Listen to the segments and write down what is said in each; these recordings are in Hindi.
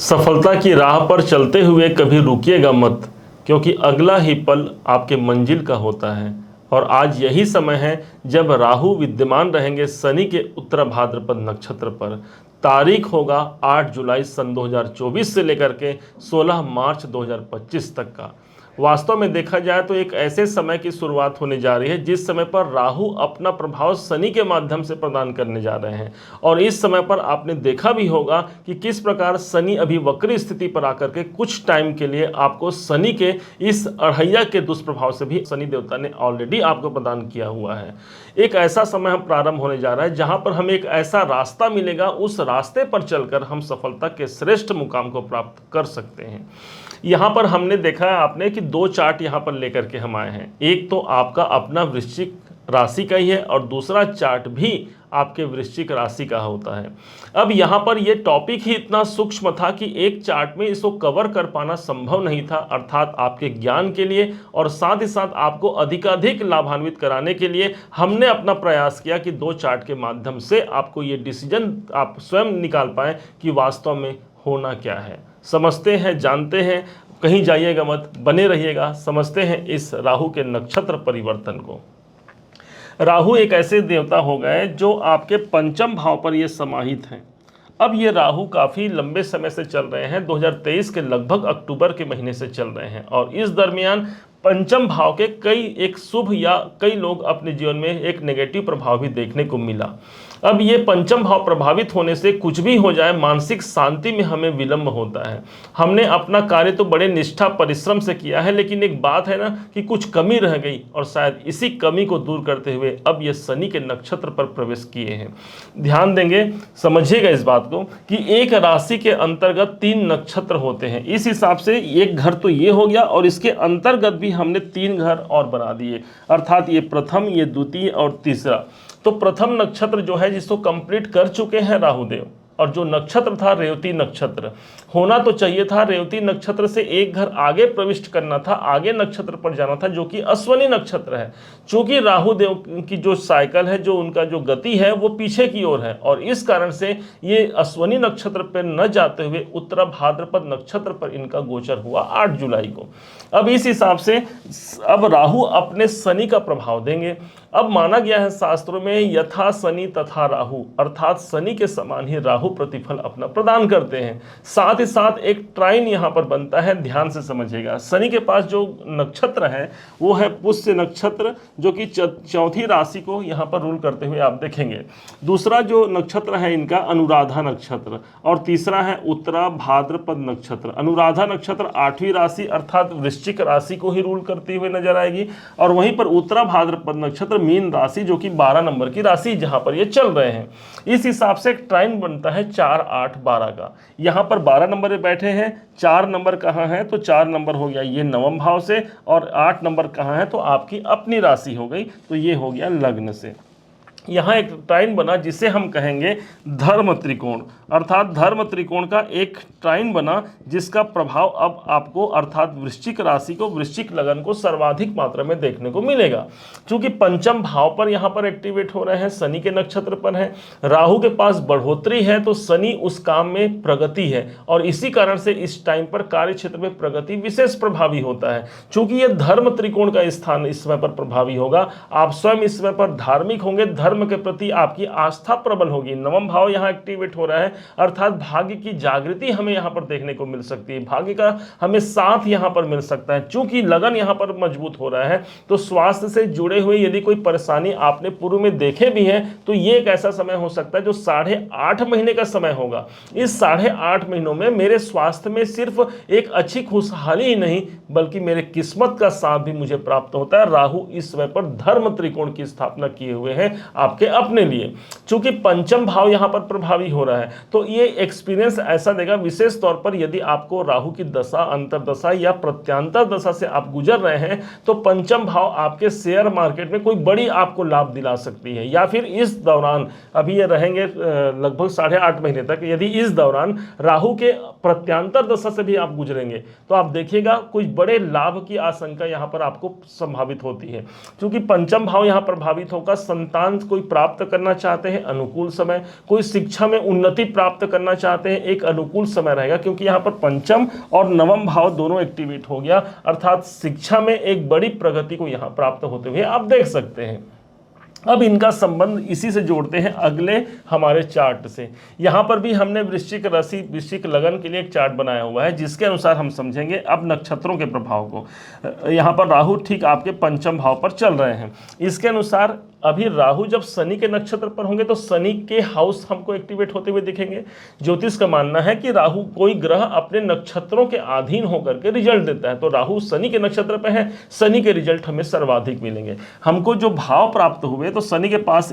सफलता की राह पर चलते हुए कभी रुकिएगा मत, क्योंकि अगला ही पल आपके मंजिल का होता है। और आज यही समय है जब राहु विद्यमान रहेंगे शनि के उत्तर भाद्रपद नक्षत्र पर। तारीख होगा 8 जुलाई सन 2024 से लेकर के 16 मार्च 2025 तक का। वास्तव में देखा जाए तो एक ऐसे समय की शुरुआत होने जा रही है जिस समय पर राहु अपना प्रभाव शनि के माध्यम से प्रदान करने जा रहे हैं। और इस समय पर आपने देखा भी होगा कि किस प्रकार शनि अभी वक्री स्थिति पर आकर के कुछ टाइम के लिए आपको शनि के इस अढ़ैया के दुष्प्रभाव से भी शनि देवता ने ऑलरेडी आपको प्रदान किया हुआ है। एक ऐसा समय हम प्रारंभ होने जा रहा है जहां पर हमें एक ऐसा रास्ता मिलेगा, उस रास्ते पर चलकर हम सफलता के श्रेष्ठ मुकाम को प्राप्त कर सकते हैं। यहाँ पर हमने देखा है आपने कि दो चार्ट यहाँ पर लेकर के हम आए हैं। एक तो आपका अपना वृश्चिक राशि का ही है और दूसरा चार्ट भी आपके वृश्चिक राशि का होता है। अब यहाँ पर ये टॉपिक ही इतना सूक्ष्म था कि एक चार्ट में इसको कवर कर पाना संभव नहीं था, अर्थात आपके ज्ञान के लिए और साथ ही साथ आपको अधिकाधिक लाभान्वित कराने के लिए हमने अपना प्रयास किया कि दो चार्ट के माध्यम से आपको ये डिसीजन आप स्वयं निकाल पाएँ कि वास्तव में होना क्या है। समझते हैं, जानते हैं, कहीं जाइएगा मत, बने रहिएगा। समझते हैं इस राहु के नक्षत्र परिवर्तन को। राहु एक ऐसे देवता हो गए जो आपके पंचम भाव पर ये समाहित हैं। अब ये राहु काफ़ी लंबे समय से चल रहे हैं, 2023 के लगभग अक्टूबर के महीने से चल रहे हैं। और इस दरमियान पंचम भाव के कई एक शुभ या कई लोग अपने जीवन में एक नेगेटिव प्रभाव भी देखने को मिला। अब ये पंचम भाव प्रभावित होने से कुछ भी हो जाए, मानसिक शांति में हमें विलंब होता है। हमने अपना कार्य तो बड़े निष्ठा परिश्रम से किया है, लेकिन एक बात है ना कि कुछ कमी रह गई और शायद इसी कमी को दूर करते हुए अब ये शनि के नक्षत्र पर प्रवेश किए हैं। ध्यान देंगे, समझिएगा इस बात को कि एक राशि के अंतर्गत 3 नक्षत्र होते हैं। इस हिसाब से एक घर तो ये हो गया और इसके अंतर्गत भी हमने 3 घर और बना दिए, अर्थात ये प्रथम, ये द्वितीय और तीसरा। तो प्रथम नक्षत्र जो है जिसको कंप्लीट कर चुके हैं राहुदेव, और जो नक्षत्र था रेवती नक्षत्र, होना तो चाहिए था रेवती नक्षत्र से एक घर आगे प्रविष्ट करना था, आगे नक्षत्र पर जाना था जो कि अश्वनी नक्षत्र है। चूंकि राहुदेव की जो साइकिल है, जो उनका जो गति है वो पीछे की ओर है और इस कारण से ये अश्वनी नक्षत्र पर न जाते हुए उत्तर भाद्रपद नक्षत्र पर इनका गोचर हुआ 8 जुलाई को। अब इस हिसाब से अब राहु अपने शनि का प्रभाव देंगे। अब माना गया है शास्त्रों में यथा शनि तथा राहु, अर्थात शनि के समान ही राहु प्रतिफल अपना प्रदान करते हैं। साथ ही साथ एक ट्राइन यहाँ पर बनता है, ध्यान से समझिएगा। शनि के पास जो नक्षत्र है वो है पुष्य नक्षत्र, जो कि चौथी राशि को यहाँ पर रूल करते हुए आप देखेंगे। दूसरा जो नक्षत्र है इनका अनुराधा नक्षत्र, और तीसरा है उत्तरा भाद्रपद नक्षत्र। अनुराधा नक्षत्र 8वीं राशि अर्थात वृश्चिक राशि को ही रूल करती हुए नजर आएगी, और वहीं पर उत्तरा भाद्रपद नक्षत्र मीन राशि जो कि 12 नंबर की राशि जहां पर ये चल रहे हैं। इस हिसाब से एक ट्राइन बनता है 4, 8, 12 का। यहां पर 12 नंबर पे बैठे हैं, 4 नंबर कहां है तो 4 नंबर हो गया ये नवम भाव से, और 8 नंबर कहां है तो आपकी अपनी राशि हो गई, तो ये हो गया लग्न से। यहाँ एक ट्राइन बना जिसे हम कहेंगे धर्म त्रिकोण, अर्थात धर्म त्रिकोण का एक ट्राइन बना जिसका प्रभाव अब आपको अर्थात वृश्चिक राशि को, वृश्चिक लगन को सर्वाधिक मात्रा में देखने को मिलेगा। क्योंकि पंचम भाव पर यहाँ पर एक्टिवेट हो रहे हैं, शनि के नक्षत्र पर है, राहु के पास बढ़ोतरी है तो शनि उस काम में प्रगति है, और इसी कारण से इस टाइम पर कार्य क्षेत्र में प्रगति विशेष प्रभावी होता है। चूंकि ये धर्म त्रिकोण का स्थान इस समय पर प्रभावी होगा, आप स्वयं इस समय पर धार्मिक होंगे, धर्म के प्रति आपकी आस्था प्रबल होगी। नवम भाव यहां एक्टिवेट हो रहा है, अर्थात भाग्य की जागृति हमें यहां पर देखने को मिल सकती है, भाग्य का हमें साथ यहां पर मिल सकता है। चूंकि लगन यहां पर मजबूत हो रहा है तो स्वास्थ्य से जुड़े हुए यदि कोई परेशानी आपने पूर्व में देखे भी हैं तो ये एक ऐसा समय हो सकता है जो 8.5 महीने का समय होगा। इस 8.5 महीनों में मेरे स्वास्थ्य में सिर्फ एक अच्छी खुशहाली ही नहीं बल्कि मेरे किस्मत का साथ भी मुझे प्राप्त होता है। राहु इस समय पर धर्म त्रिकोण की स्थापना किए हुए हैं आपके अपने लिए। चूंकि पंचम भाव यहां पर प्रभावी हो रहा है तो ये एक्सपीरियंस ऐसा देगा, विशेष तौर पर यदि आपको राहु की दशा, अंतरदशा या प्रत्यांतर दशा से आप गुजर रहे हैं तो पंचम भाव आपके शेयर मार्केट में कोई बड़ी आपको लाभ दिला सकती है। या फिर इस दौरान, अभी ये रहेंगे लगभग 8.5 महीने तक, यदि इस दौरान राहु के प्रत्यांतर दशा से भी आप गुजरेंगे तो आप देखिएगा कुछ बड़े लाभ की आशंका यहां पर आपको संभावित होती है। क्योंकि पंचम भाव यहां प्रभावित होगा, संतान कोई प्राप्त करना चाहते हैं, अनुकूल समय। कोई शिक्षा में उन्नति प्राप्त करना चाहते हैं, एक अनुकूल समय रहेगा, क्योंकि यहाँ पर पंचम और नवम भाव दोनों एक्टिवेट हो गया, अर्थात शिक्षा में एक बड़ी प्रगति को यहाँ प्राप्त होते हुए आप देख सकते हैं। अब इनका संबंध इसी से जोड़ते हैं अगले हमारे चार्ट से। यहाँ पर भी हमने वृश्चिक राशि, वृश्चिक लगन के लिए एक चार्ट बनाया हुआ है, जिसके अनुसार हम समझेंगे अब नक्षत्रों के प्रभाव को। यहाँ पर राहु ठीक आपके पंचम भाव पर चल रहे हैं। इसके अनुसार अभी राहु जब शनि के नक्षत्र पर होंगे तो शनि के हाउस हमको एक्टिवेट होते हुए दिखेंगे। ज्योतिष का मानना है कि राहु कोई ग्रह अपने नक्षत्रों के अधीन होकर के रिजल्ट देता है, तो राहु शनि के नक्षत्र पे है, शनि के रिजल्ट हमें सर्वाधिक मिलेंगे। हमको जो भाव प्राप्त हुए तो शनि के पास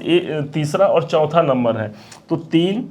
तीसरा और चौथा नंबर है, तो 3,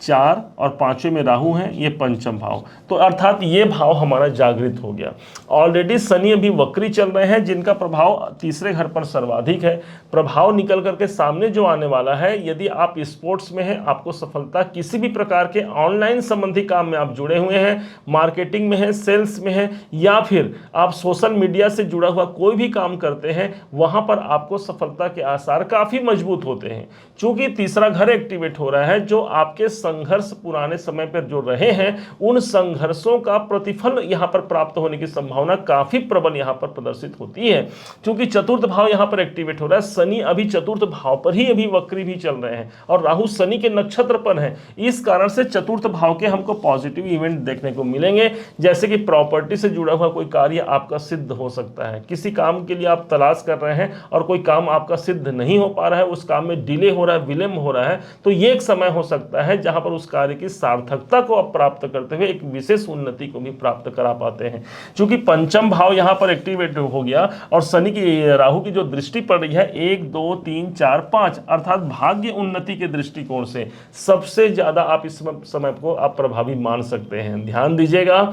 4 और 5वें में राहु हैं, ये पंचम भाव, तो अर्थात ये भाव हमारा जागृत हो गया। ऑलरेडी शनि अभी वक्री चल रहे हैं, जिनका प्रभाव तीसरे घर पर सर्वाधिक है। प्रभाव निकल करके सामने जो आने वाला है, यदि आप स्पोर्ट्स में हैं, आपको सफलता, किसी भी प्रकार के ऑनलाइन संबंधी काम में आप जुड़े हुए हैं, मार्केटिंग में हैं, सेल्स में हैं, या फिर आप सोशल मीडिया से जुड़ा हुआ कोई भी काम करते हैं, वहां पर आपको सफलता के आसार काफी मजबूत होते हैं। चूंकि तीसरा घर एक्टिवेट हो रहा है, जो आपके संघर्ष पुराने समय पर जो रहे हैं, उन संघर्षों का प्रतिफल यहां पर प्राप्त होने की संभावना काफी प्रबल यहां पर प्रदर्शित होती है। क्योंकि चतुर्थ भाव यहां पर एक्टिवेट हो रहा है, शनि अभी चतुर्थ भाव पर ही अभी वक्री भी चल रहे हैं और राहु शनि के नक्षत्र पर है। इस कारण से चतुर्थ भाव के हमको पॉजिटिव इवेंट देखने को मिलेंगे, जैसे कि प्रॉपर्टी से जुड़ा हुआ कोई कार्य आपका सिद्ध हो सकता है। किसी काम के लिए आप तलाश कर रहे हैं और कोई काम आपका सिद्ध नहीं हो पा रहा है, उस काम में डिले हो रहा है, विलंब हो रहा है, तो ये एक समय हो सकता है जहां पर उस कार्य की सार्थकता को आप प्राप्त करते हुए एक विशेष उन्नति को भी प्राप्त करा पाते हैं। क्योंकि पंचम भाव यहां पर एक्टिवेट हो गया और शनि की, राहु की जो दृष्टि पड़ रही है 1, 2, 3, 4, 5, अर्थात भाग्य उन्नति के दृष्टिकोण से सबसे ज्यादा आप इस समय को आप प्रभावी मान सकते हैं। ध्यान दीजिएगा,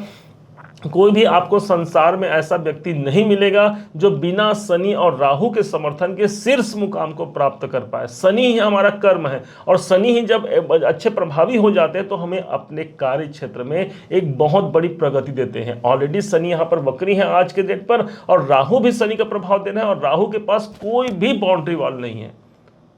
कोई भी आपको संसार में ऐसा व्यक्ति नहीं मिलेगा जो बिना शनि और राहु के समर्थन के शीर्ष मुकाम को प्राप्त कर पाए। शनि ही हमारा कर्म है और शनि ही जब अच्छे प्रभावी हो जाते हैं तो हमें अपने कार्य क्षेत्र में एक बहुत बड़ी प्रगति देते हैं। ऑलरेडी शनि यहाँ पर वक्री है आज के डेट पर, और राहु भी शनि का प्रभाव दे रहे हैं, और राहु के पास कोई भी बाउंड्री वॉल नहीं है।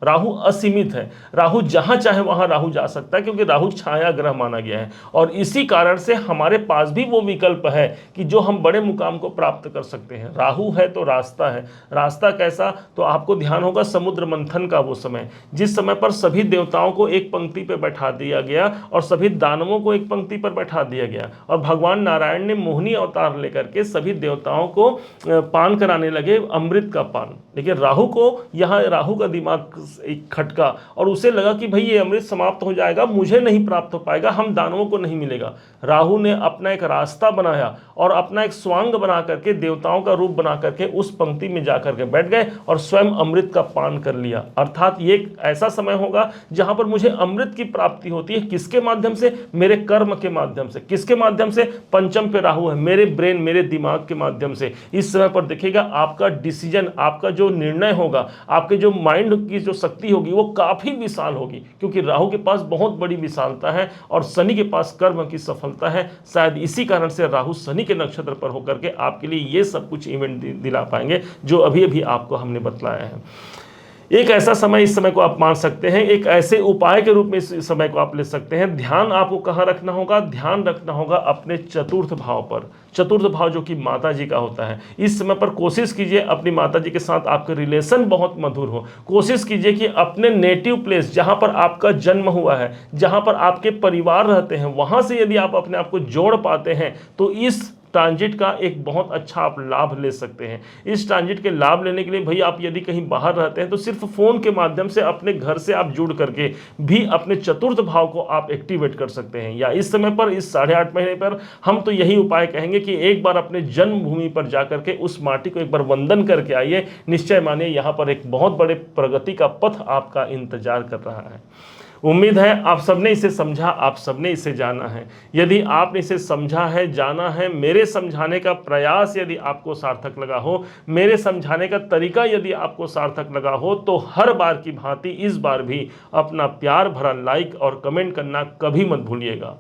राहु असीमित है, राहु जहां चाहे वहां राहु जा सकता है, क्योंकि राहु छाया ग्रह माना गया है। और इसी कारण से हमारे पास भी वो विकल्प है कि जो हम बड़े मुकाम को प्राप्त कर सकते हैं। राहु है तो रास्ता है। रास्ता कैसा, तो आपको ध्यान होगा समुद्र मंथन का वो समय, जिस समय पर सभी देवताओं को एक पंक्ति पर बैठा दिया गया और सभी दानवों को एक पंक्ति पर बैठा दिया गया, और भगवान नारायण ने मोहिनी अवतार लेकर के सभी देवताओं को पान कराने लगे, अमृत का पान। देखिए राहु को, यहाँ राहु का दिमाग एक खटका और उसे लगा कि भाई ये अमृत समाप्त हो जाएगा, मुझे नहीं प्राप्त हो पाएगा, हम दानवों को नहीं मिलेगा। राहु ने अपना एक रास्ता बनाया और अपना एक स्वांग बना करके, देवताओं का रूप बना करके उस पंक्ति में जाकर के बैठ गए और स्वयं अमृत का पान कर लिया। अर्थात ये एक ऐसा समय होगा जहां पर मुझे अमृत की प्राप्ति होती है। किसके माध्यम से? मेरे कर्म के माध्यम से। किसके माध्यम से? पंचम पे राहु है, मेरे ब्रेन, मेरे दिमाग के माध्यम से। इस समय पर देखिएगा आपका डिसीजन, आपका जो निर्णय होगा, आपके जो माइंड की जो शक्ति होगी वो काफी विशाल होगी, क्योंकि राहु के पास बहुत बड़ी विशालता है और शनि के पास कर्म की सफलता है। शायद इसी कारण से राहु शनि के नक्षत्र पर होकर के आपके लिए ये सब कुछ इवेंट दिला पाएंगे जो अभी अभी आपको हमने बतलाया है। एक ऐसा समय, इस समय को आप मान सकते हैं, एक ऐसे उपाय के रूप में इस समय को आप ले सकते हैं। ध्यान आपको कहाँ रखना होगा? ध्यान रखना होगा अपने चतुर्थ भाव पर। चतुर्थ भाव जो कि माता जी का होता है। इस समय पर कोशिश कीजिए अपनी माता जी के साथ आपके रिलेशन बहुत मधुर हो। कोशिश कीजिए कि अपने नेटिव प्लेस, जहाँ पर आपका जन्म हुआ है, जहाँ पर आपके परिवार रहते हैं, वहाँ से यदि आप अपने आप को जोड़ पाते हैं तो इस ट्रांजिट का एक बहुत अच्छा आप लाभ ले सकते हैं। इस ट्रांजिट के लाभ लेने के लिए भाई आप यदि कहीं बाहर रहते हैं तो सिर्फ फोन के माध्यम से अपने घर से आप जुड़ करके भी अपने चतुर्थ भाव को आप एक्टिवेट कर सकते हैं। या इस समय पर, इस 8.5 महीने पर हम तो यही उपाय कहेंगे कि एक बार अपने जन्मभूमि पर जाकर के उस माटी को एक बार वंदन करके आइए। निश्चय मानिए यहाँ पर एक बहुत बड़े प्रगति का पथ आपका इंतजार कर रहा है। उम्मीद है आप सबने इसे समझा, आप सबने इसे जाना है। यदि आपने इसे समझा है, जाना है, मेरे समझाने का प्रयास यदि आपको सार्थक लगा हो, मेरे समझाने का तरीका यदि आपको सार्थक लगा हो, तो हर बार की भांति इस बार भी अपना प्यार भरा लाइक और कमेंट करना कभी मत भूलिएगा।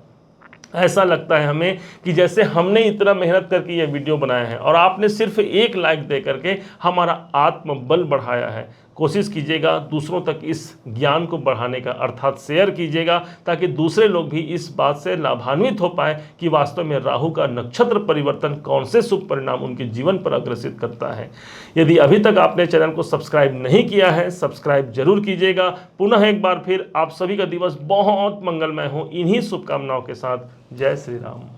ऐसा लगता है हमें कि जैसे हमने इतना मेहनत करके ये वीडियो बनाया है और आपने सिर्फ एक लाइक दे करके हमारा आत्मबल बढ़ाया है। कोशिश कीजिएगा दूसरों तक इस ज्ञान को बढ़ाने का, अर्थात शेयर कीजिएगा, ताकि दूसरे लोग भी इस बात से लाभान्वित हो पाए कि वास्तव में राहु का नक्षत्र परिवर्तन कौन से शुभ परिणाम उनके जीवन पर अग्रसित करता है। यदि अभी तक आपने चैनल को सब्सक्राइब नहीं किया है, सब्सक्राइब जरूर कीजिएगा। पुनः एक बार फिर आप सभी का दिवस बहुत मंगलमय हो, इन्हीं शुभकामनाओं के साथ। जय श्री राम।